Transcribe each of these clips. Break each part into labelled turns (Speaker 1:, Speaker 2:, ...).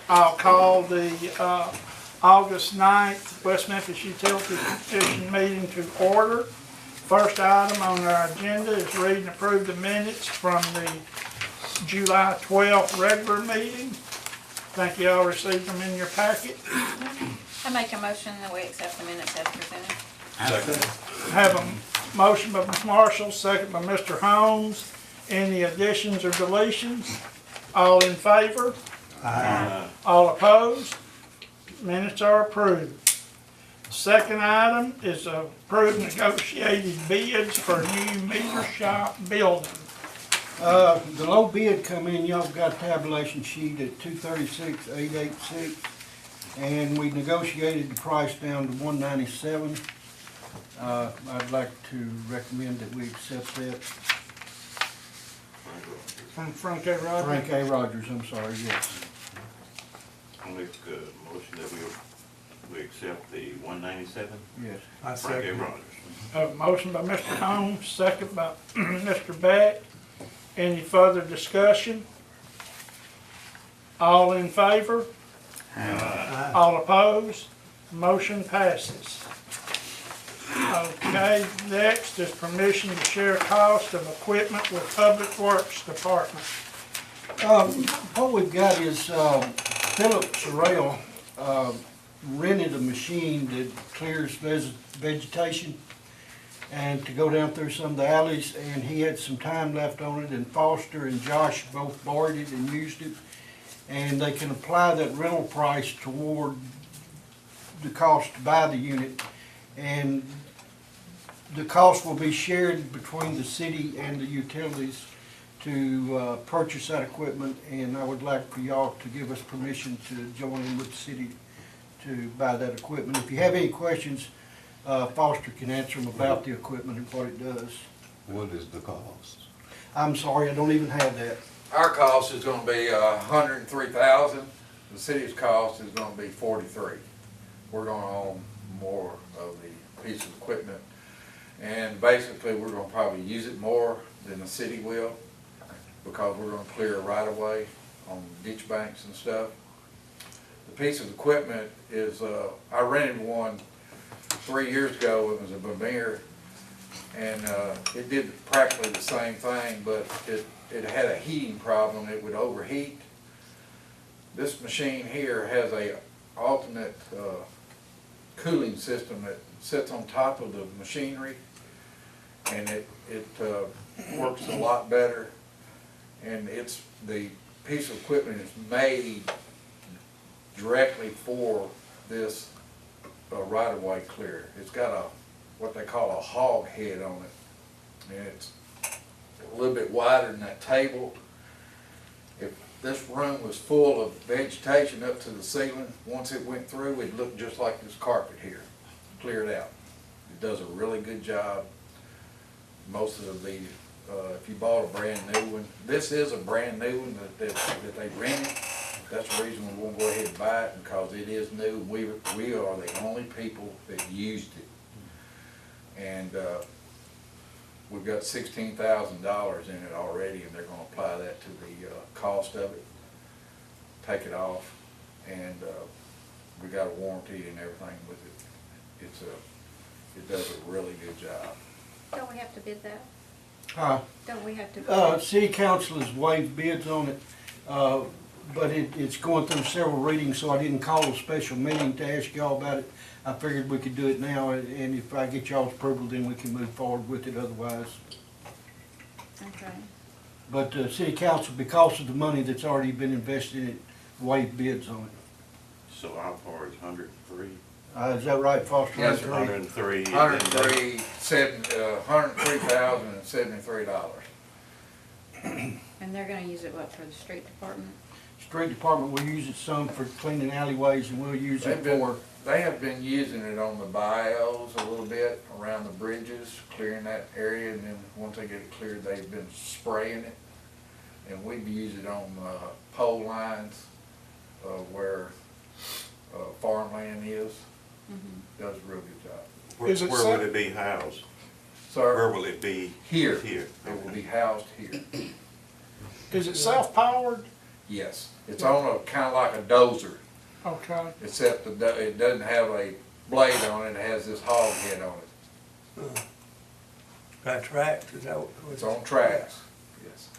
Speaker 1: I'll call the August 9th West Memphis Utility Commission meeting to order. First item on our agenda is read and approve the minutes from the July 12th regular meeting. Think you all received them in your packet.
Speaker 2: I make a motion that we accept the minutes as presented.
Speaker 1: Have a motion by Ms. Marshall, second by Mr. Holmes. Any additions or deletions? All in favor? Aye. All opposed? Minutes are approved. Second item is approved negotiated bids for new meter shop building.
Speaker 3: The low bid come in, y'all got a tabulation sheet at 236,886, and we negotiated the price down to 197. I'd like to recommend that we accept that.
Speaker 1: From Frank A. Rogers.
Speaker 3: Frank A. Rogers, I'm sorry, yes.
Speaker 4: I'll make a motion that we accept the 197.
Speaker 3: Yes.
Speaker 4: Frank A. Rogers.
Speaker 1: Have a motion by Mr. Holmes, second by Mr. Beck. Any further discussion? All in favor? Aye. All opposed? Motion passes. Okay, next is permission to share cost of equipment with Public Works Department.
Speaker 3: What we've got is Philip Sorrell rented a machine that clears vegetation and to go down through some of the alleys, and he had some time left on it, and Foster and Josh both borrowed it and used it, and they can apply that rental price toward the cost to buy the unit, and the cost will be shared between the city and the utilities to purchase that equipment, and I would like for y'all to give us permission to join in with the city to buy that equipment. If you have any questions, Foster can answer them about the equipment and what it does.
Speaker 5: What is the cost?
Speaker 3: I'm sorry, I don't even have that.
Speaker 6: Our cost is gonna be $103,000. The city's cost is gonna be $43,000. We're gonna own more of the piece of equipment. And basically, we're gonna probably use it more than the city will, because we're gonna clear right away on ditch banks and stuff. The piece of equipment is, I rented one 3 years ago. It was a Vermeer, and it did practically the same thing, but it had a heating problem. It would overheat. This machine here has a alternate cooling system that sits on top of the machinery, and it works a lot better. And the piece of equipment is made directly for this right-of-way clear. It's got what they call a hog head on it, and it's a little bit wider than that table. If this room was full of vegetation up to the ceiling, once it went through, it looked just like this carpet here, cleared out. It does a really good job. Most of the, if you bought a brand new one, this is a brand new one that they rented. That's the reason we won't go ahead and buy it, because it is new. We are the only people that used it. And we've got $16,000 in it already, and they're gonna apply that to the cost of it, take it off, and we got a warranty and everything with it. It does a really good job.
Speaker 2: Don't we have to bid that? Don't we have to bid it?
Speaker 3: City council has waived bids on it, but it's going through several readings, so I didn't call a special meeting to ask y'all about it. I figured we could do it now, and if I get y'all's approval, then we can move forward with it otherwise.
Speaker 2: Okay.
Speaker 3: But city council, because of the money that's already been invested in it, waived bids on it.
Speaker 4: So how far is 103?
Speaker 3: Is that right, Foster?
Speaker 6: Yes, sir.
Speaker 4: 103.
Speaker 6: $103,073.
Speaker 2: And they're gonna use it, what, for the street department?
Speaker 3: Street department will use it some for cleaning alleyways, and we'll use it for.
Speaker 6: They have been using it on the bios a little bit, around the bridges, clearing that area, and then once they get it cleared, they've been spraying it. And we've used it on pole lines where farmland is. Does a real good job.
Speaker 4: Where will it be housed?
Speaker 6: Sir?
Speaker 4: Where will it be?
Speaker 6: Here.
Speaker 4: Here.
Speaker 6: It will be housed here.
Speaker 1: Is it self-powered?
Speaker 6: Yes, it's on a, kinda like a dozer,
Speaker 1: Okay,
Speaker 6: except it doesn't have a blade on it, it has this hog head on it.
Speaker 7: Got tracks, is that what?
Speaker 6: It's on tracks, yes.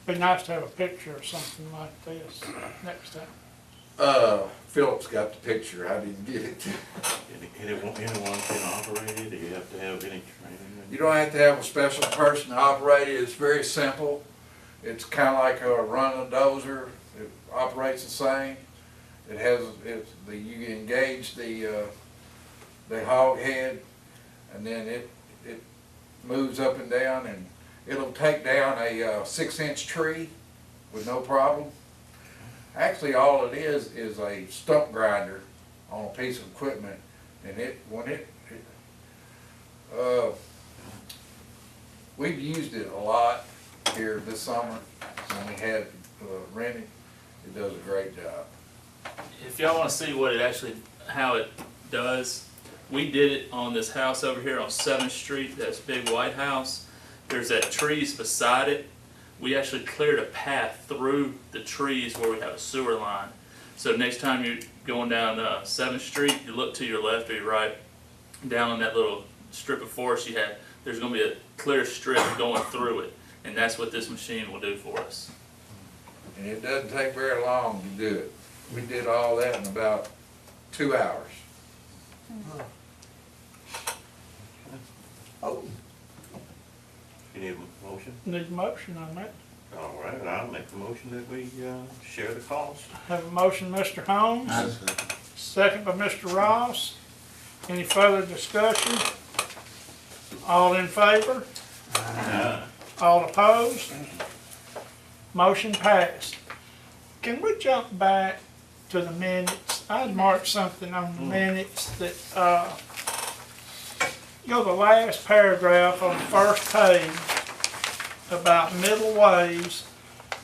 Speaker 1: be nice to have a picture of something like this next time.
Speaker 6: Philip's got the picture, I didn't get it.
Speaker 4: Anyone can operate it, do you have to have any training?
Speaker 6: You don't have to have a special person to operate it, it's very simple. It's kinda like a run a dozer, it operates the same. It has, you engage the hog head, and then it moves up and down, and it'll take down a 6-inch tree with no problem. Actually, all it is a stump grinder on a piece of equipment, and we've used it a lot here this summer when we had rented. It does a great job.
Speaker 8: If y'all wanna see what it actually, how it does, we did it on this house over here on 7th Street, that's big white house. There's that trees beside it. We actually cleared a path through the trees where we have a sewer line. So next time you're going down 7th Street, you look to your left or your right, down on that little strip of forest you had, there's gonna be a clear strip going through it. And that's what this machine will do for us.
Speaker 6: And it doesn't take very long to do it. We did all that in about 2 hours.
Speaker 7: Oh,
Speaker 4: You need a motion?
Speaker 1: Need a motion on that.
Speaker 4: All right, I'll make the motion that we share the cost.
Speaker 1: Have a motion, Mr. Holmes, second by Mr. Ross. Any further discussion? All in favor? All opposed? Motion passed. Can we jump back to the minutes? I'd marked something on the minutes that, the last paragraph on the first page about middle ways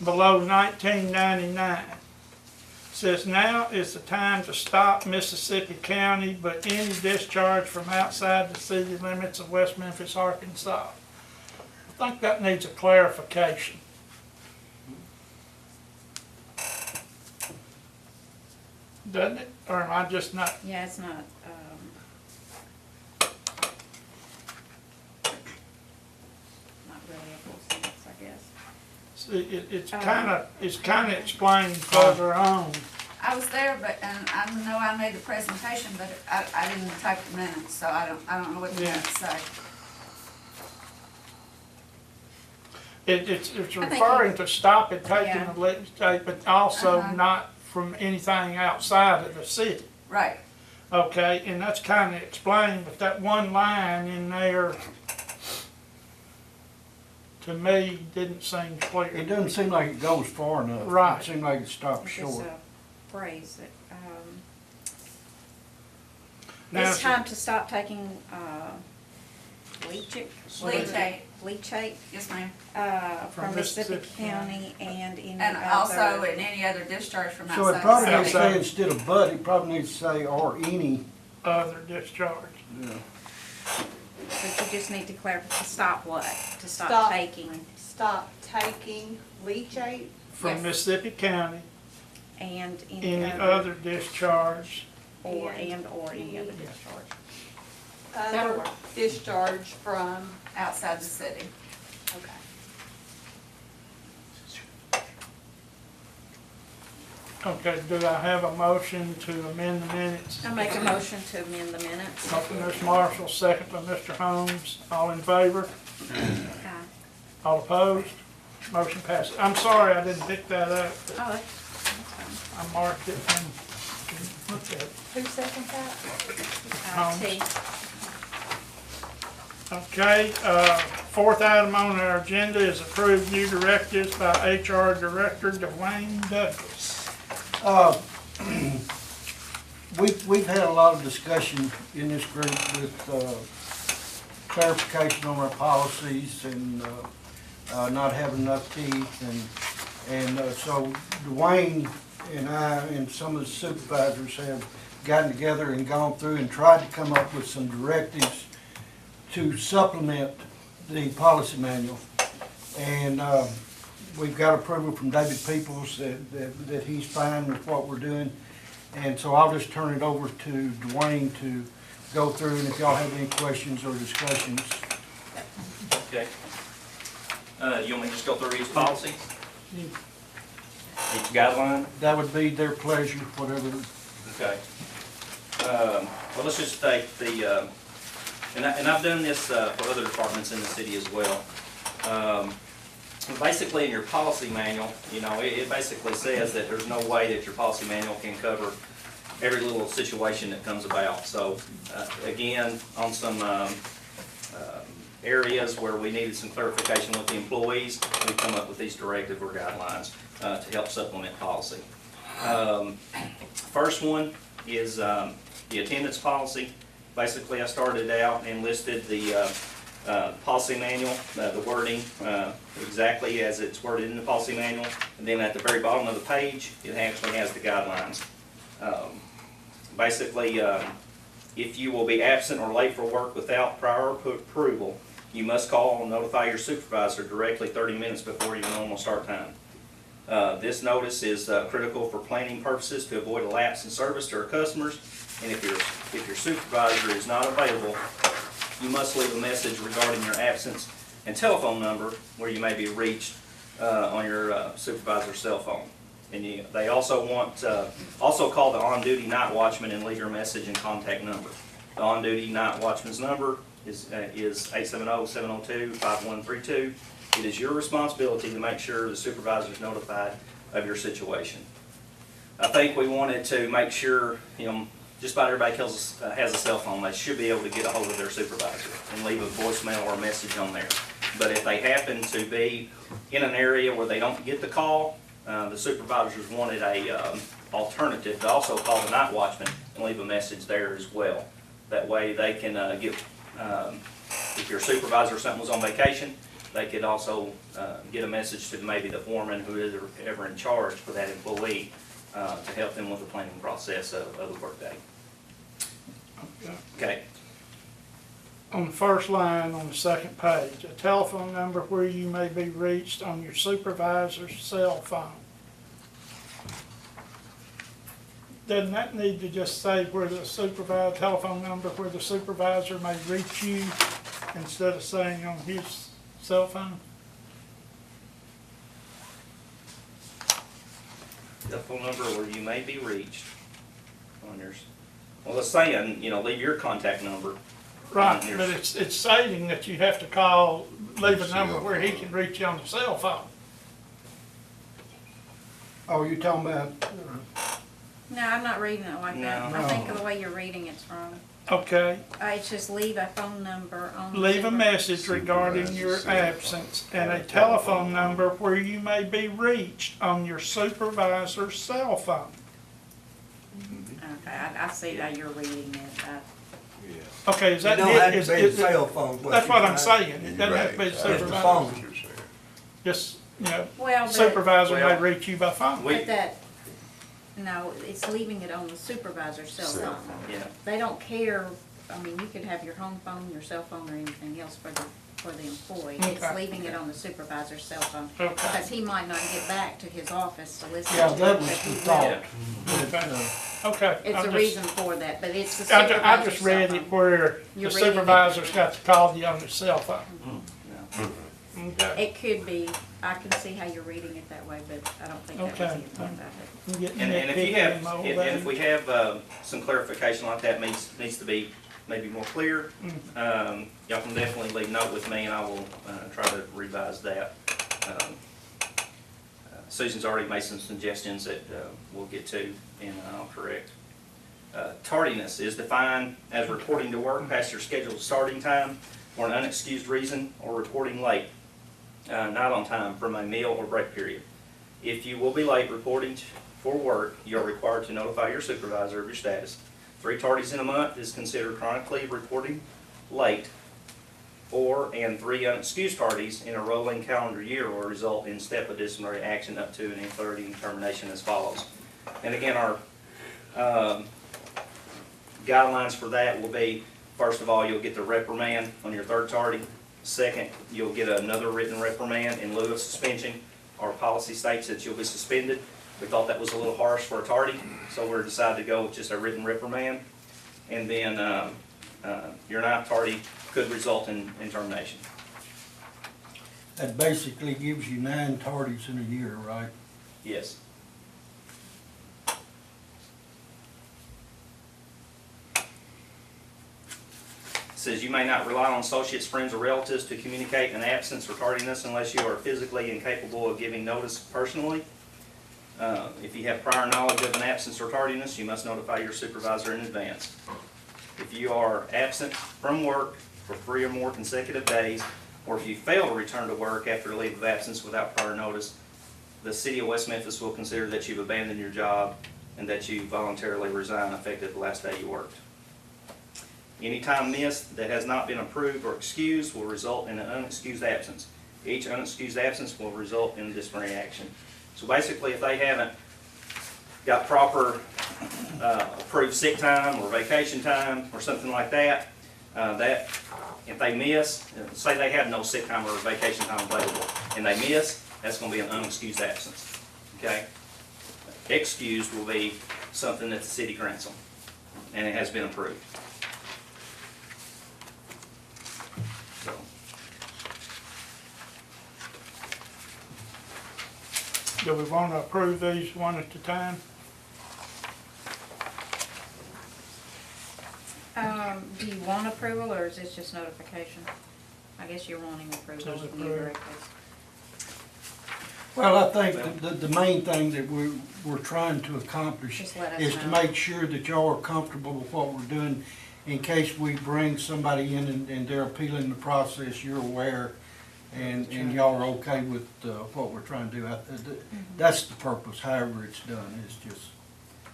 Speaker 1: below 1999. Says now is the time to stop Mississippi County, but any discharge from outside the city limits of West Memphis, Arkansas. I think that needs a clarification. Doesn't it? Or am I just not?
Speaker 2: Yeah, it's not, not really a full sentence, I guess.
Speaker 1: See, it's kinda explained further on.
Speaker 9: I was there, but, and I know I made the presentation, but I didn't take the minutes, so I don't know what the
Speaker 1: Yeah.
Speaker 9: minutes say.
Speaker 1: It's referring to stop it taking
Speaker 9: Yeah.
Speaker 1: the legislature, but also
Speaker 9: Uh-huh.
Speaker 1: not from anything outside of the city.
Speaker 9: Right,
Speaker 1: Okay, and that's kinda explained, but that one line in there, to me, didn't seem
Speaker 3: It
Speaker 1: clear.
Speaker 3: doesn't seem like it goes far enough.
Speaker 1: Right.
Speaker 3: It seems like it stops
Speaker 2: It's just
Speaker 3: short.
Speaker 2: a phrase that,
Speaker 1: Now,
Speaker 2: it's time to stop taking,
Speaker 9: Leachate.
Speaker 2: leachate,
Speaker 9: yes ma'am.
Speaker 2: from Mississippi
Speaker 1: Mississippi
Speaker 2: County and any
Speaker 9: And also
Speaker 2: other.
Speaker 9: in any other discharge from
Speaker 3: So it
Speaker 9: outside
Speaker 3: probably
Speaker 9: the
Speaker 3: needs
Speaker 9: city.
Speaker 3: to say, instead of but, it probably needs to say or any.
Speaker 1: other discharge.
Speaker 2: But you just need to clarify, to stop what? To stop
Speaker 10: Stop.
Speaker 2: taking
Speaker 10: Stop taking leachate.
Speaker 1: From
Speaker 9: Yes.
Speaker 1: Mississippi County,
Speaker 2: and
Speaker 1: any other discharge,
Speaker 2: or any other discharge. That'll
Speaker 10: Other
Speaker 2: work.
Speaker 10: discharge from,
Speaker 9: Outside the city.
Speaker 2: Okay.
Speaker 1: okay, do I have a motion to amend the minutes?
Speaker 2: I make a motion to amend the minutes.
Speaker 1: Motion by Ms. Marshall, second by Mr. Holmes, all in favor? All opposed? Motion passes. I'm sorry I didn't pick that up,
Speaker 2: Oh, that's fine.
Speaker 1: I marked it and looked at it.
Speaker 10: who seconded that?
Speaker 2: T.
Speaker 1: Okay, fourth item on our agenda is approved new directives by HR Director Dwayne Douglas.
Speaker 3: We've had a lot of discussion in this group with clarification on our policies and not having enough teeth, and so Dwayne and I and some of the supervisors have gotten together and gone through and tried to come up with some directives to supplement the policy manual. And we've got approval from David Peoples that he's fine with what we're doing. And so I'll just turn it over to Dwayne to go through, and if y'all have any questions or discussions.
Speaker 11: Okay. You want me to just go through each policy? Each guideline?
Speaker 3: That would be their pleasure, whatever.
Speaker 11: Okay. Well, let's just take the, and I've done this for other departments in the city as well. Basically, in your policy manual, you know, it basically says that there's no way that your policy manual can cover every little situation that comes about. So, again, on some areas where we needed some clarification with the employees, we come up with these directive or guidelines to help supplement policy. First one is the attendance policy. Basically, I started out and listed the policy manual, the wording exactly as it's worded in the policy manual, and then at the very bottom of the page, it actually has the guidelines. Basically, if you will be absent or late for work without prior approval, you must call and notify your supervisor directly 30 minutes before your normal start time. This notice is critical for planning purposes to avoid a lapse in service to our customers, and if your supervisor is not available, you must leave a message regarding your absence and telephone number where you may be reached on your supervisor's cell phone. And they also want, also call the on-duty night watchman and leave your message and contact number. The on-duty night watchman's number is 870-702-5132. It is your responsibility to make sure the supervisor is notified of your situation. I think we wanted to make sure, you know, just about everybody has a cell phone. They should be able to get a hold of their supervisor and leave a voicemail or a message on there. But if they happen to be in an area where they don't get the call, the supervisors wanted a alternative to also call the night watchman and leave a message there as well. That way they can get, if your supervisor or something was on vacation, they could also get a message to maybe the foreman who is ever in charge for that employee to help them with the planning process of the workday. Okay.
Speaker 1: On the first line on the second page, a telephone number where you may be reached on your supervisor's cell phone. Doesn't that need to just say where the supervisor, telephone number where the supervisor may reach you instead of saying on his cell phone?
Speaker 11: Telephone number where you may be reached on yours. Well, it's saying, you know, leave your contact number.
Speaker 1: Right, but it's stating that you have to call, leave a number where he can reach you on the cell phone.
Speaker 3: Oh, you talking about,
Speaker 2: No, I'm not reading it like that.
Speaker 11: No.
Speaker 2: I think the way you're reading it's wrong.
Speaker 1: Okay,
Speaker 2: It's just leave a phone number on. the
Speaker 1: leave a
Speaker 2: super-
Speaker 1: message regarding your absence and a telephone number where you may be reached on your supervisor's cell phone.
Speaker 2: Okay, I see how you're reading it.
Speaker 1: Okay, is
Speaker 7: It
Speaker 1: that
Speaker 7: don't have
Speaker 1: it?
Speaker 7: to be a cell phone.
Speaker 1: That's what I'm saying, it doesn't have to be the
Speaker 7: Just the
Speaker 1: supervisor.
Speaker 7: phone.
Speaker 1: Just, you know,
Speaker 2: Well, but,
Speaker 1: supervisor may
Speaker 11: Well,
Speaker 1: reach you by phone.
Speaker 2: but that, no, it's leaving it on the supervisor's cell phone.
Speaker 11: Yeah.
Speaker 2: They don't care, I mean, you could have your home phone, your cell phone, or anything else for the employee. It's
Speaker 1: Okay.
Speaker 2: leaving it on the supervisor's cell phone.
Speaker 1: Okay.
Speaker 2: Because he might not get back to his office to listen to
Speaker 3: yeah,
Speaker 2: it.
Speaker 3: that was
Speaker 2: but
Speaker 3: the
Speaker 2: he will.
Speaker 3: thought.
Speaker 1: Okay.
Speaker 2: It's
Speaker 1: I
Speaker 2: a
Speaker 1: just-
Speaker 2: reason for that, but it's the
Speaker 1: I
Speaker 2: supervisor's
Speaker 1: just
Speaker 2: cell
Speaker 1: read
Speaker 2: phone.
Speaker 1: it where the
Speaker 2: You're reading it.
Speaker 1: supervisor's got to call you on his cell phone.
Speaker 11: No.
Speaker 1: Okay.
Speaker 2: It could be, I can see how you're reading it that way, but I don't think that was the
Speaker 1: Okay.
Speaker 2: intent of it.
Speaker 1: I'm getting
Speaker 11: And if you
Speaker 1: nitpicky
Speaker 11: have,
Speaker 1: and all
Speaker 11: and
Speaker 1: that.
Speaker 11: if we have some clarification like that needs to be maybe more clear, y'all can definitely leave a note with me and I will try to revise that. Susan's already made some suggestions that we'll get to and I'll correct. Tardiness is defined as reporting to work past your scheduled starting time for an unexcused reason or reporting late, not on time from a meal or break period. If you will be late reporting for work, you are required to notify your supervisor of your status. 3 tardies in a month is considered chronically reporting late, and 3 unexcused tardies in a rolling calendar year will result in step of disciplinary action up to and including termination as follows. And again, our guidelines for that will be, first of all, you'll get the reprimand on your 3rd tardy. Second, you'll get another written reprimand in lieu of suspension. Our policy states that you'll be suspended. We thought that was a little harsh for a tardy, so we decided to go with just a written reprimand. And then your ninth tardy could result in termination.
Speaker 3: That basically gives you 9 tardies in a year, right?
Speaker 11: Yes. Says you may not rely on associates, friends, or relatives to communicate an absence or tardiness unless you are physically incapable of giving notice personally. If you have prior knowledge of an absence or tardiness, you must notify your supervisor in advance. If you are absent from work for 3 or more consecutive days, or if you fail to return to work after a leave of absence without prior notice, the City of West Memphis will consider that you've abandoned your job and that you voluntarily resign effective the last day you worked. Any time missed that has not been approved or excused will result in an unexcused absence. Each unexcused absence will result in disciplinary action. So basically, if they haven't got proper approved sick time or vacation time or something like that, that if they miss, say they have no sick time or vacation time available, and they miss, that's going to be an unexcused absence. Okay? Excused will be something that the city grants them, and it has been approved. So.
Speaker 1: Do we want to approve these one at a time?
Speaker 2: Do you want approval, or is this just notification? I guess you're wanting approval
Speaker 1: Just
Speaker 2: of you
Speaker 1: approve.
Speaker 2: directly.
Speaker 3: Well, I think the main thing that we're trying to accomplish
Speaker 2: Just let us
Speaker 3: is to
Speaker 2: know.
Speaker 3: make sure that y'all are comfortable with what we're doing. In case we bring somebody in and they're appealing the process, you're aware, and y'all are okay with what we're trying to do. That's the purpose, however it's done, it's just.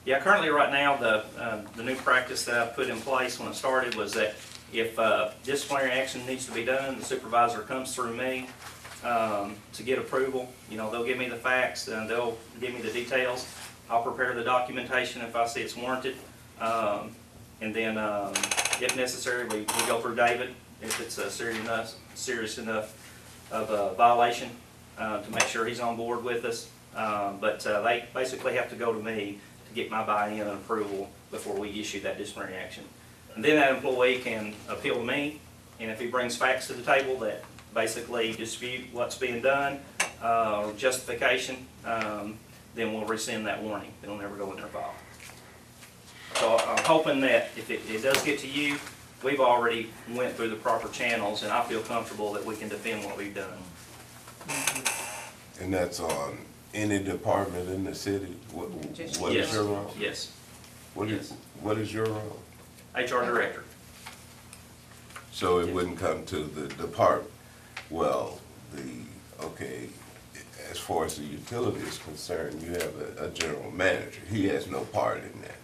Speaker 11: Yeah, currently right now, the new practice that I put in place when it started was that if disciplinary action needs to be done, the supervisor comes through me to get approval. You know, they'll give me the facts and they'll give me the details. I'll prepare the documentation if I see it's warranted. And then, if necessary, we go through David if it's a serious enough of a violation to make sure he's on board with us. But they basically have to go to me to get my buy-in and approval before we issue that disciplinary action. And then that employee can appeal to me, and if he brings facts to the table that basically dispute what's being done or justification, then we'll rescind that warning. It'll never go in their file. So I'm hoping that if it does get to you, we've already went through the proper channels, and I feel comfortable that we can defend what we've done.
Speaker 5: And that's on any department in the city? What
Speaker 11: Yes.
Speaker 5: is your role?
Speaker 11: Yes.
Speaker 5: What is your role?
Speaker 11: HR director.
Speaker 5: So it wouldn't come to the department? Well, okay, as far as the utility is concerned, you have a general manager. He has no part in that.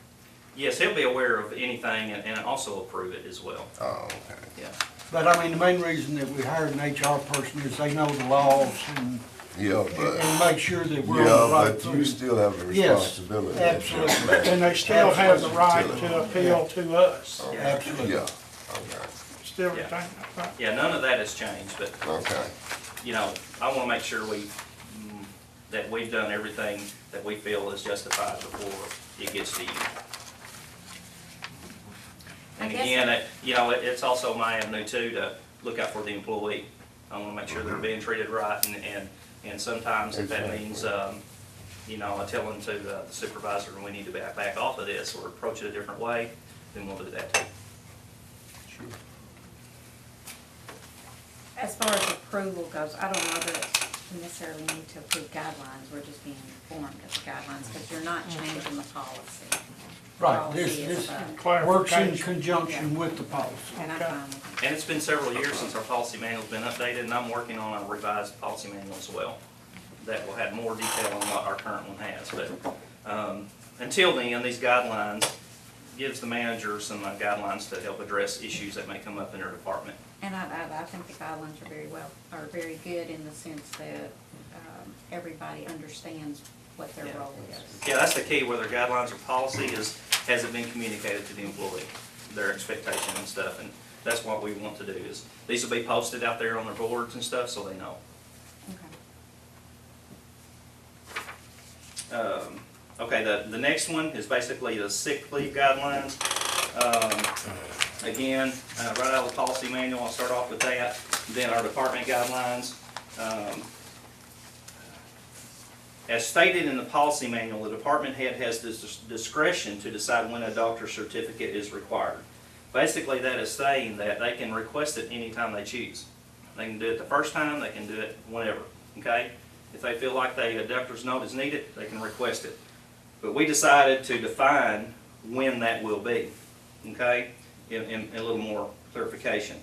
Speaker 11: Yes, he'll be aware of anything and also approve it as well.
Speaker 5: Oh, okay.
Speaker 11: Yeah.
Speaker 3: But I mean, the main reason that we hired an HR person is they know the laws and make sure that we're on the right
Speaker 5: but
Speaker 3: thing.
Speaker 5: you still have a
Speaker 3: Yes,
Speaker 5: responsibility.
Speaker 3: absolutely.
Speaker 1: And they still have the right to appeal to us.
Speaker 5: Okay.
Speaker 3: Absolutely.
Speaker 5: Yeah, okay,
Speaker 1: Still
Speaker 11: Yeah.
Speaker 1: retain that right.
Speaker 11: Yeah, none of that has changed, but,
Speaker 5: okay.
Speaker 11: you know, I want to make sure that we've done everything that we feel is justified before it gets to you.
Speaker 2: I
Speaker 11: And
Speaker 2: guess-
Speaker 11: again, you know, it's also my avenue too to look out for the employee. I want to make sure they're being treated right, and sometimes if that means, you know, telling to the supervisor, we need to back off of this or approach it a different way, then we'll do that too.
Speaker 2: As far as approval goes, I don't know that we necessarily need to approve guidelines, we're just being informed of the guidelines, because you're not changing the policy.
Speaker 3: Right, this
Speaker 2: Policy is,
Speaker 3: works in
Speaker 1: Clarification.
Speaker 3: conjunction with the policy.
Speaker 2: And I'm fine with it.
Speaker 11: And it's been several years since our policy manual's been updated, and I'm working on a revised policy manual as well that will have more detail on what our current one has. But until then, these guidelines gives the manager some guidelines to help address issues that may come up in their department.
Speaker 2: And I think the guidelines are very good in the sense that everybody understands what their role is.
Speaker 11: Yeah, that's the key, whether guidelines or policy is, has it been communicated to the employee, their expectation and stuff. And That's what we want to do is, these will be posted out there on their boards and stuff so they know. Okay, the next one is basically the sick leave guidelines. Again, right out of the policy manual, I'll start off with that. Then our department guidelines. As stated in the policy manual, the department head has discretion to decide when a doctor's certificate is required. Basically, that is saying that they can request it anytime they choose. They can do it the first time, they can do it whenever, okay? If they feel like a doctor's note is needed, they can request it. But we decided to define when that will be, okay? In a little more clarification.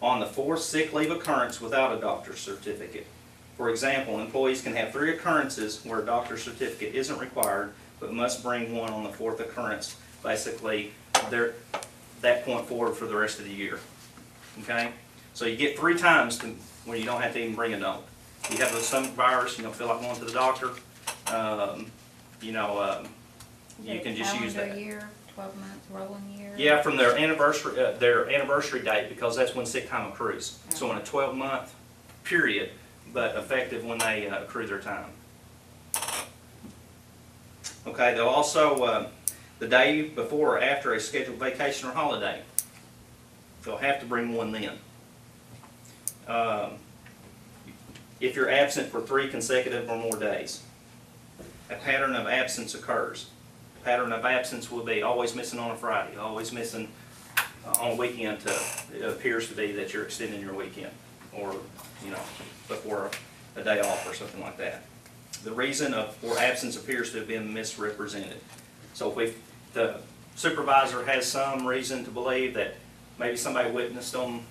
Speaker 11: On the fourth sick leave occurrence without a doctor's certificate. For example, employees can have 3 occurrences where a doctor's certificate isn't required, but must bring one on the 4th occurrence. Basically, they're that point forward for the rest of the year, okay? So you get 3 times when you don't have to even bring a note. You have the stomach virus, you don't feel like going to the doctor, you can just use that.
Speaker 2: Calendar year, 12 months, rolling year?
Speaker 11: Yeah, from their anniversary date, because that's when sick time accrues. So in a 12-month period, but effective when they accrue their time. Okay, they'll also, the day before or after a scheduled vacation or holiday, they'll have to bring one then. If you're absent for 3 consecutive or more days, a pattern of absence occurs. The pattern of absence will be always missing on a Friday, always missing on a weekend. It appears to be that you're extending your weekend, or before a day off or something like that. The reason for absence appears to have been misrepresented. So if the supervisor has some reason to believe that maybe somebody witnessed them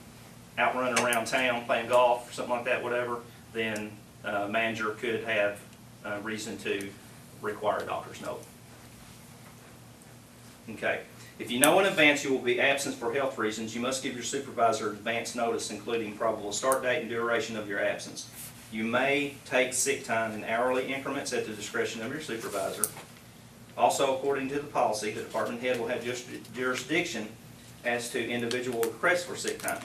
Speaker 11: out running around town playing golf or something like that, whatever, then a manager could have reason to require a doctor's note. Okay. If you know in advance you will be absent for health reasons, you must give your supervisor advance notice, including probable start date and duration of your absence. You may take sick time in hourly increments at the discretion of your supervisor. Also, according to the policy, the department head will have jurisdiction as to individual requests for sick time.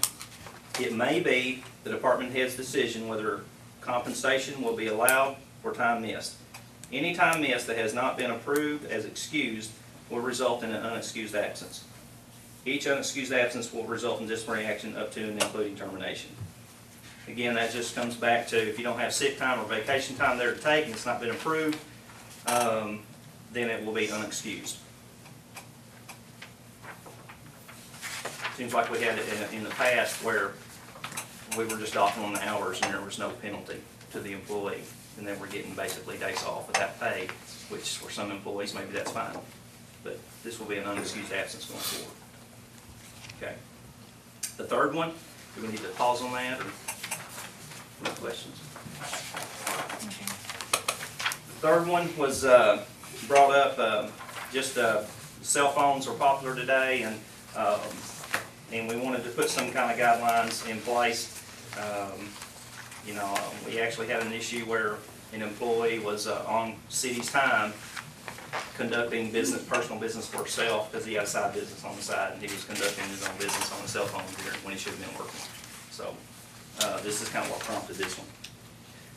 Speaker 11: It may be the department head's decision whether compensation will be allowed for time missed. Any time missed that has not been approved as excused will result in an unexcused absence. Each unexcused absence will result in disciplinary action up to and including termination. Again, that just comes back to if you don't have sick time or vacation time there to take and it's not been approved, then it will be unexcused. Seems like we had it in the past where we were just off on the hours and there was no penalty to the employee, and then we're getting basically days off without pay, which for some employees maybe that's fine, but this will be an unexcused absence going forward. Okay. The third one, do we need to pause on that or any questions? The third one was brought up, just cell phones are popular today, and we wanted to put some kind of guidelines in place. We actually had an issue where an employee was on city's time conducting personal business for himself because he had a side business on the side, and he was conducting his own business on a cell phone here when he should have been working. So this is kind of what prompted this one.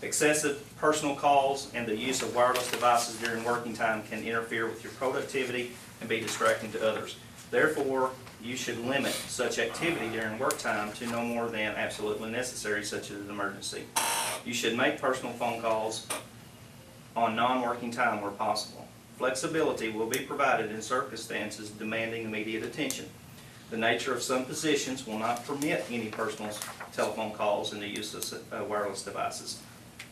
Speaker 11: Excessive personal calls and the use of wireless devices during working time can interfere with your productivity and be distracting to others. Therefore, you should limit such activity during work time to no more than absolutely necessary, such as an emergency. You should make personal phone calls on non-working time where possible. Flexibility will be provided in circumstances demanding immediate attention. The nature of some positions will not permit any personal telephone calls and the use of wireless devices,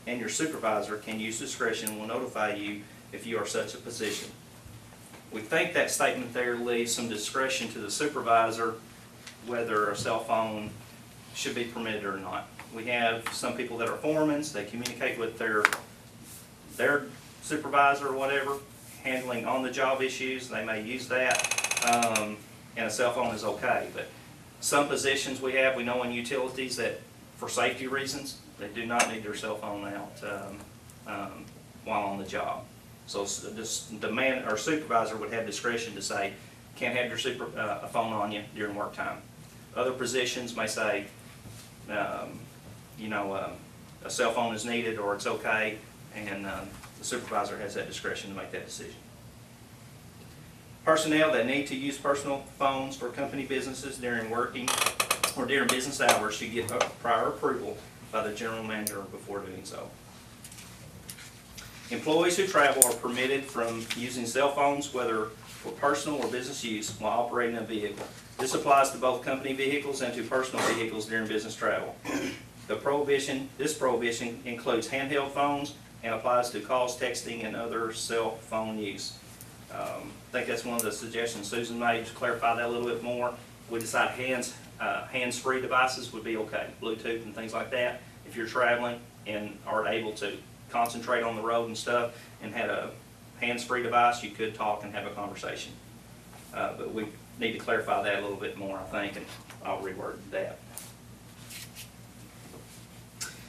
Speaker 11: and your supervisor can use discretion and will notify you if you are such a position. We think that statement there leaves some discretion to the supervisor whether a cell phone should be permitted or not. We have some people that are foremen, they communicate with their supervisor or whatever, handling on-the-job issues, they may use that, and a cell phone is okay. But some positions we know in utilities that for safety reasons, they do not need their cell phone out while on the job. So the man or supervisor would have discretion to say, can't have your a phone on you during work time. Other positions may say, you know, a cell phone is needed or it's okay, and the supervisor has that discretion to make that decision. Personnel that need to use personal phones for company businesses during working or during business hours should get prior approval by the general manager before doing so. Employees who travel are permitted from using cell phones, whether for personal or business use, while operating a vehicle. This applies to both company vehicles and to personal vehicles during business travel. This prohibition includes handheld phones and applies to calls, texting, and other cell phone use. I think that's one of the suggestions Susan made, to clarify that a little bit more. We decide hands-free devices would be okay, Bluetooth and things like that. If you're traveling and are able to concentrate on the road and stuff and had a hands-free device, you could talk and have a conversation. But we need to clarify that a little bit more, I think, and I'll reword that.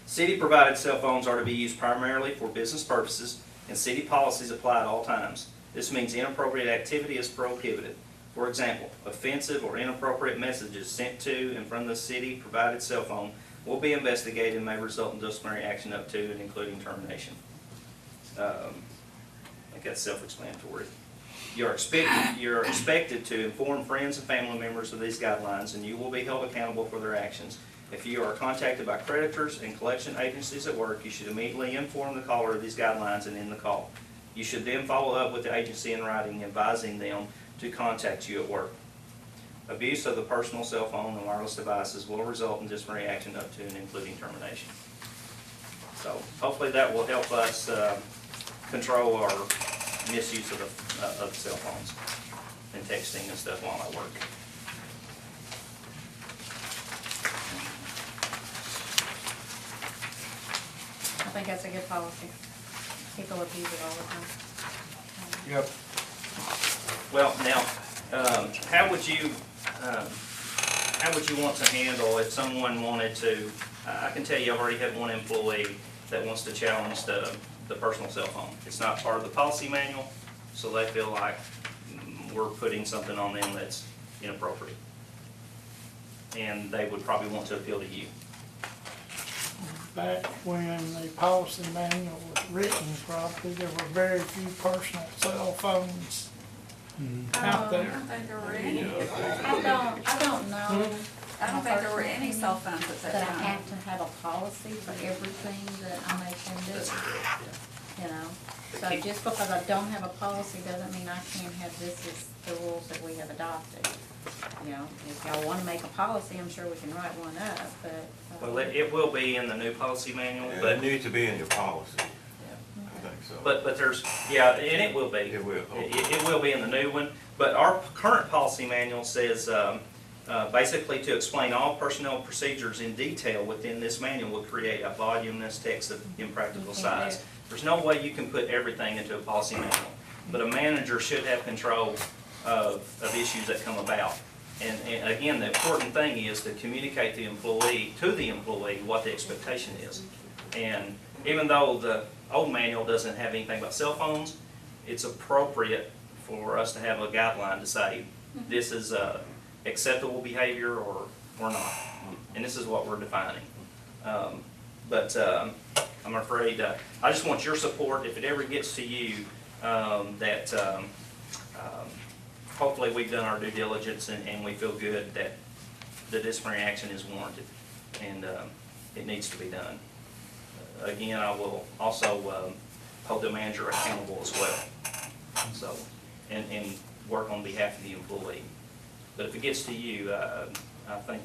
Speaker 11: City-provided cell phones are to be used primarily for business purposes, and city policies apply at all times. This means inappropriate activity is prohibited. For example, offensive or inappropriate messages sent to and from the city-provided cell phone will be investigated and may result in disciplinary action up to and including termination. I think that's self-explanatory. You're expected to inform friends and family members of these guidelines, and you will be held accountable for their actions. If you are contacted by creditors and collection agencies at work, you should immediately inform the caller of these guidelines and end the call. You should then follow up with the agency in writing, advising them to contact you at work. Abuse of the personal cell phone and wireless devices will result in disciplinary action up to and including termination. So hopefully that will help us control our misuse of the cell phones and texting and stuff while at work.
Speaker 2: I think that's a good policy. People abuse it all the time.
Speaker 3: Yep.
Speaker 11: Well, now, how would you want to handle if someone wanted to, I can tell you I've already had one employee that wants to challenge the personal cell phone. It's not part of the policy manual, so they feel like we're putting something on them that's inappropriate. And they would probably want to appeal to you.
Speaker 1: Back when the policy manual was written, probably, there were very few personal cell phones out
Speaker 9: I
Speaker 1: there.
Speaker 9: don't think there were any.
Speaker 2: I don't know.
Speaker 9: I don't think there were any cell phones at that
Speaker 2: That I
Speaker 9: time.
Speaker 2: have to have a policy for everything that I make them do, you know? So just because I don't have a policy doesn't mean I can't have this is the rules that we have adopted. You know, if y'all wanna make a policy, I'm sure we can write one up, but.
Speaker 11: Well, it will be in the new policy manual,
Speaker 4: It
Speaker 11: but,
Speaker 4: needs to be in your policy,
Speaker 11: yeah.
Speaker 4: I think so.
Speaker 11: But there's, yeah, and it will be.
Speaker 4: It will, okay.
Speaker 11: It will be in the new one, but our current policy manual says, basically to explain all personnel procedures in detail within this manual will create a voluminous text of impractical
Speaker 2: You can't do
Speaker 11: size.
Speaker 2: it.
Speaker 11: There's no way you can put everything into a policy manual, but a manager should have control of issues that come about. And again, the important thing is to communicate to the employee what the expectation is. And even though the old manual doesn't have anything about cell phones, it's appropriate for us to have a guideline to say, this is acceptable behavior or not. And this is what we're defining. But I'm afraid, I just want your support, if it ever gets to you, that hopefully we've done our due diligence and we feel good that the disciplinary action is warranted and it needs to be done. Again, I will also hold the manager accountable as well. So, and work on behalf of the employee. But if it gets to you, I think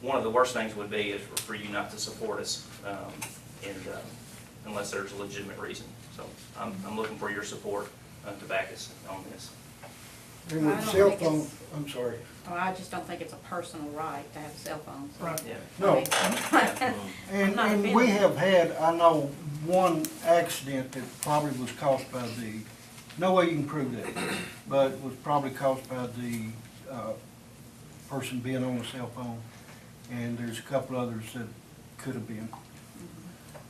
Speaker 11: one of the worst things would be is for you not to support us, unless there's a legitimate reason. So I'm looking for your support to back us on this.
Speaker 3: And
Speaker 2: I
Speaker 3: with
Speaker 2: don't
Speaker 3: cell
Speaker 2: think
Speaker 3: phone,
Speaker 2: it's-
Speaker 3: I'm sorry.
Speaker 2: Well, I just don't think it's a personal right to have a cell phone. So.
Speaker 1: Right.
Speaker 11: Yeah.
Speaker 3: No.
Speaker 2: I'm not
Speaker 3: And we
Speaker 2: offended.
Speaker 3: have had, I know, one accident that probably was caused by no way you can prove that, but was probably caused by the person being on a cell phone. And there's a couple others that could have been.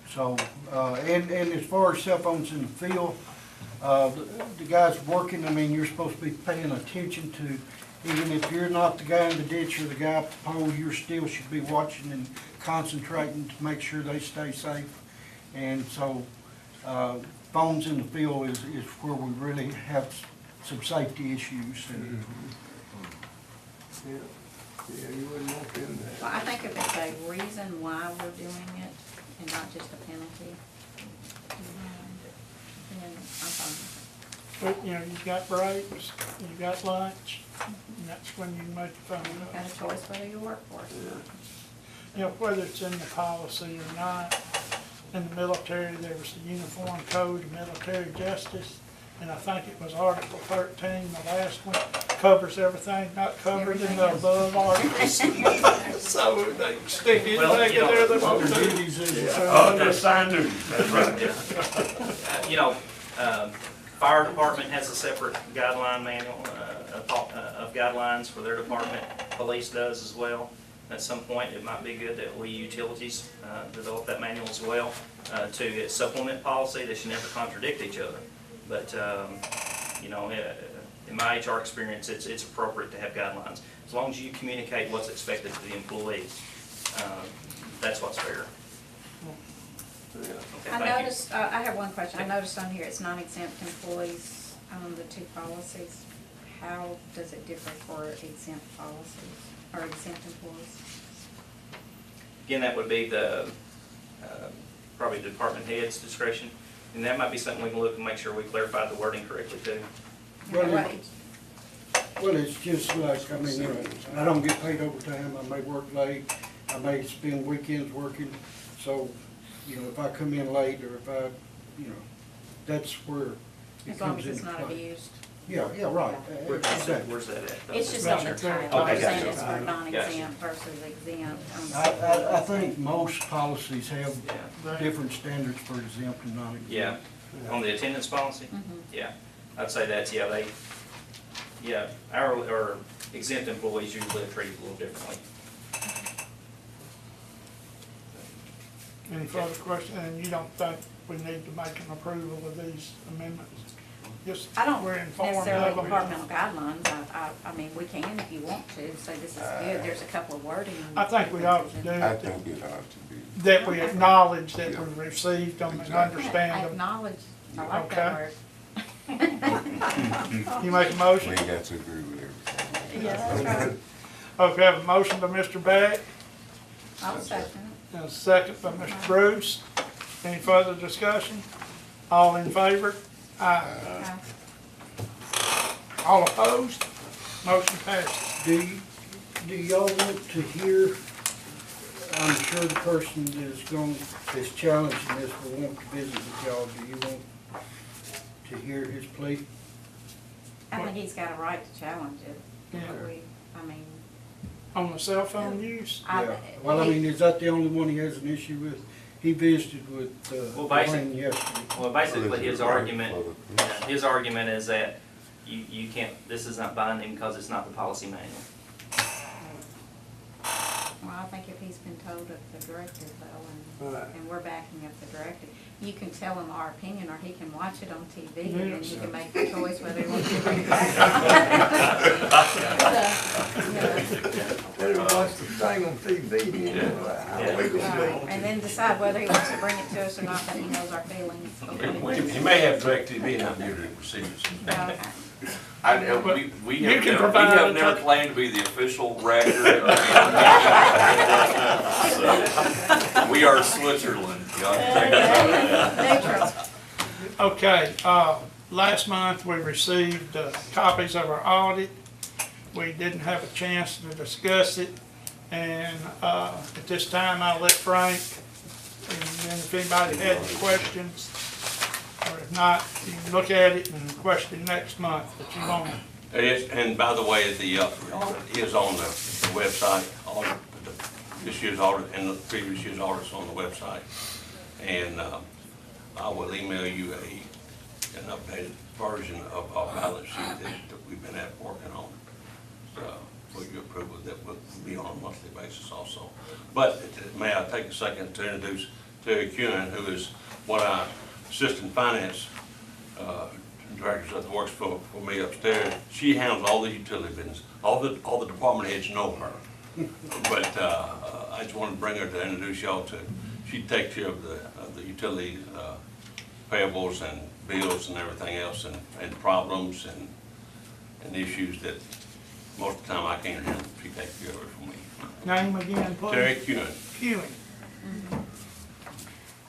Speaker 3: So, and as far as cell phones in the field, the guys working, I mean, you're supposed to be paying attention to even if you're not the guy in the ditch or the guy at the pole, you still should be watching and concentrating to make sure they stay safe. And so, phones in the field is where we really have some safety issues. And
Speaker 7: Yeah, you wouldn't want them to.
Speaker 2: Well, I think if it's a reason why we're doing it and not just a penalty, then I'm fine.
Speaker 1: But, you know, you've got breaks, you've got lunch, and that's when you make the phone
Speaker 2: You've
Speaker 1: up.
Speaker 2: got a choice whether you work for it or not.
Speaker 1: You know, whether it's in the policy or not, in the military, there was the Uniform Code of Military Justice, and I think it was Article 13, the last one, covers everything not covered in the above articles. So they can stick
Speaker 11: Well,
Speaker 1: anything
Speaker 11: you
Speaker 1: in
Speaker 11: know,
Speaker 1: there they
Speaker 3: what
Speaker 1: want
Speaker 3: their
Speaker 1: to.
Speaker 3: duties is.
Speaker 7: Oh, they're assigned to, that's right.
Speaker 11: You know, fire department has a separate guideline manual, of guidelines for their department. Police does as well. At some point, it might be good that we utilities, develop that manual as well, to supplement policy. They should never contradict each other. But, you know, in my HR experience, it's appropriate to have guidelines. As long as you communicate what's expected to the employees, that's what's fair. Okay,
Speaker 2: I
Speaker 11: thank you.
Speaker 2: noticed, I have one question. I noticed on here it's non-exempt employees, the two policies. How does it differ for exempt policies, or exempt employees?
Speaker 11: Again, that would be the, probably the department head's discretion. And that might be something we can look and make sure we clarify the wording correctly too.
Speaker 2: You know,
Speaker 3: Well,
Speaker 2: what-
Speaker 3: Well, it's just like, I mean, you know, I don't get paid overtime, I may work late, I may spend weekends working, so, you know, if I come in late, or if I, you know, that's where it
Speaker 2: As long
Speaker 3: comes
Speaker 2: as it's
Speaker 3: into
Speaker 2: not
Speaker 3: play.
Speaker 2: abused.
Speaker 3: Yeah, right, exactly.
Speaker 11: Where's that at?
Speaker 2: It's just on the title,
Speaker 11: Okay,
Speaker 2: I'm saying
Speaker 11: gotcha.
Speaker 2: it's for non-exempt versus exempt.
Speaker 3: I think most policies have
Speaker 11: Yeah.
Speaker 3: different standards for exempt and non-exempt.
Speaker 11: Yeah, on the attendance policy?
Speaker 2: Mhm.
Speaker 11: Yeah, I'd say that's, our, or exempt employees usually are treated a little differently.
Speaker 1: Any further questions? And you don't think we need to make an approval of these amendments? Just,
Speaker 2: I don't
Speaker 1: we're informed
Speaker 2: necessarily
Speaker 1: of them.
Speaker 2: departmental guidelines, I mean, we can if you want to, say this is good, there's a couple of wording.
Speaker 1: I think we ought to do
Speaker 5: I
Speaker 1: it,
Speaker 5: think it ought to be.
Speaker 1: that we acknowledge that we received them and
Speaker 5: Exactly.
Speaker 1: understand them.
Speaker 2: Acknowledge, I like that
Speaker 1: Okay.
Speaker 2: word.
Speaker 1: You make a
Speaker 5: We
Speaker 1: motion?
Speaker 5: ain't got to agree with everything.
Speaker 2: Yeah, that's right.
Speaker 1: Okay, I have a motion by Mr. Beck,
Speaker 2: I'll second
Speaker 1: and a second by Mr. Bruce. Any further discussion? All in favor? Aye.
Speaker 2: it. Okay.
Speaker 1: All opposed? Motion passes.
Speaker 3: Do y'all want to hear, I'm sure the person that's challenging this will want to visit with y'all, do you want to hear his plea?
Speaker 2: I think he's got a right to challenge it.
Speaker 1: Yeah.
Speaker 2: I mean,
Speaker 1: On the cell phone use?
Speaker 3: Yeah, well, I mean, is that the only one he has an issue with? He visited with,
Speaker 11: Well, basically-
Speaker 3: Wayne yesterday.
Speaker 11: Well, basically, his argument,
Speaker 5: For the-
Speaker 11: his argument is that you can't, this is not binding because it's not the policy manual.
Speaker 2: well, I think if he's been told of the directive though,
Speaker 7: Right.
Speaker 2: and we're backing up the directive, you can tell him our opinion, or he can watch it on TV, and then he can make the choice whether he wants to bring it back.
Speaker 7: Better watch the thing on TV, you know, how we gonna
Speaker 2: Right,
Speaker 7: do
Speaker 2: and then decide whether he wants to bring it to us or not, that he knows our feelings.
Speaker 12: You may have DirecTV now due to the procedures.
Speaker 2: Okay.
Speaker 12: We
Speaker 1: You
Speaker 12: have
Speaker 1: can
Speaker 12: never,
Speaker 1: provide
Speaker 12: we have
Speaker 1: a-
Speaker 12: never claimed to be the official record. So, we are Switzerland. Y'all can take that.
Speaker 2: Neutral.
Speaker 1: Okay, last month we received copies of our audit. We didn't have a chance to discuss it, and at this time I'll let Frank, and then if anybody had any questions, or if not, you can look at it and question next month if you want.
Speaker 12: And by the way, the, is on the website, all this year's audit and the previous year's audits on the website. And I will email you an updated version of our balance sheet that we've been working on. So, for your approval, that will be on a monthly basis also. But may I take a second to introduce Terry Kuhn, who is one of our assistant finance director that works for me upstairs, she handles all the utility business. All the department heads know her. But, I just wanted to bring her to introduce y'all to, she takes care of the utility, payables and bills and everything else and problems and issues that most of the time I can't handle. She takes care of it for me.
Speaker 1: Name again, please.
Speaker 12: Terry Kuhn.
Speaker 1: Hewing.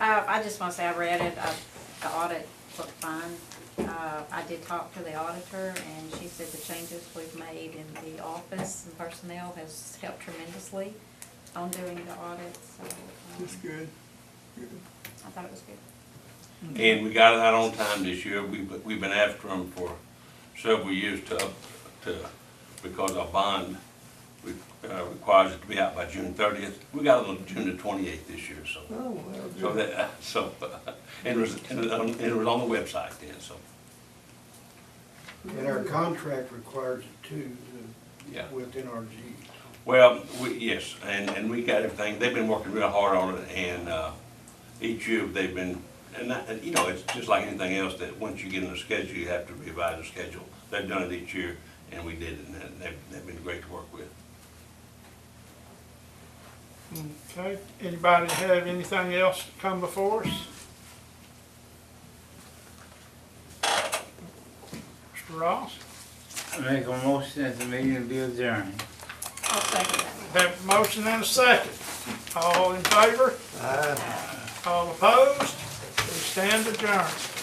Speaker 2: I just want to say I read it, the audit looked fine. I did talk to the auditor, and she said the changes we've made in the office and personnel has helped tremendously on doing the audit, so.
Speaker 7: That's good.
Speaker 2: I thought it was good.
Speaker 12: And we got it out on time this year. We've been after them for several years because our bond requires it to be out by June 30th. We got it on June the 28th this year, so.
Speaker 7: Oh, well,
Speaker 12: So
Speaker 7: good.
Speaker 12: that, and it was on the website then, so,
Speaker 3: And our contract requires it too,
Speaker 12: yeah.
Speaker 3: with NRG.
Speaker 12: Well, yes, and we got everything, they've been working real hard on it, and, each year they've been, and you know, it's just like anything else, that once you get in the schedule, you have to revise the schedule. They've done it each year, and we did it, and they've been great to work with.
Speaker 1: Okay, anybody have anything else to come before us? Mr. Ross?
Speaker 13: Make a motion that the meeting be adjourned.
Speaker 2: I'll second that.
Speaker 1: Have a motion and a second. All in favor? All opposed? We stand adjourned.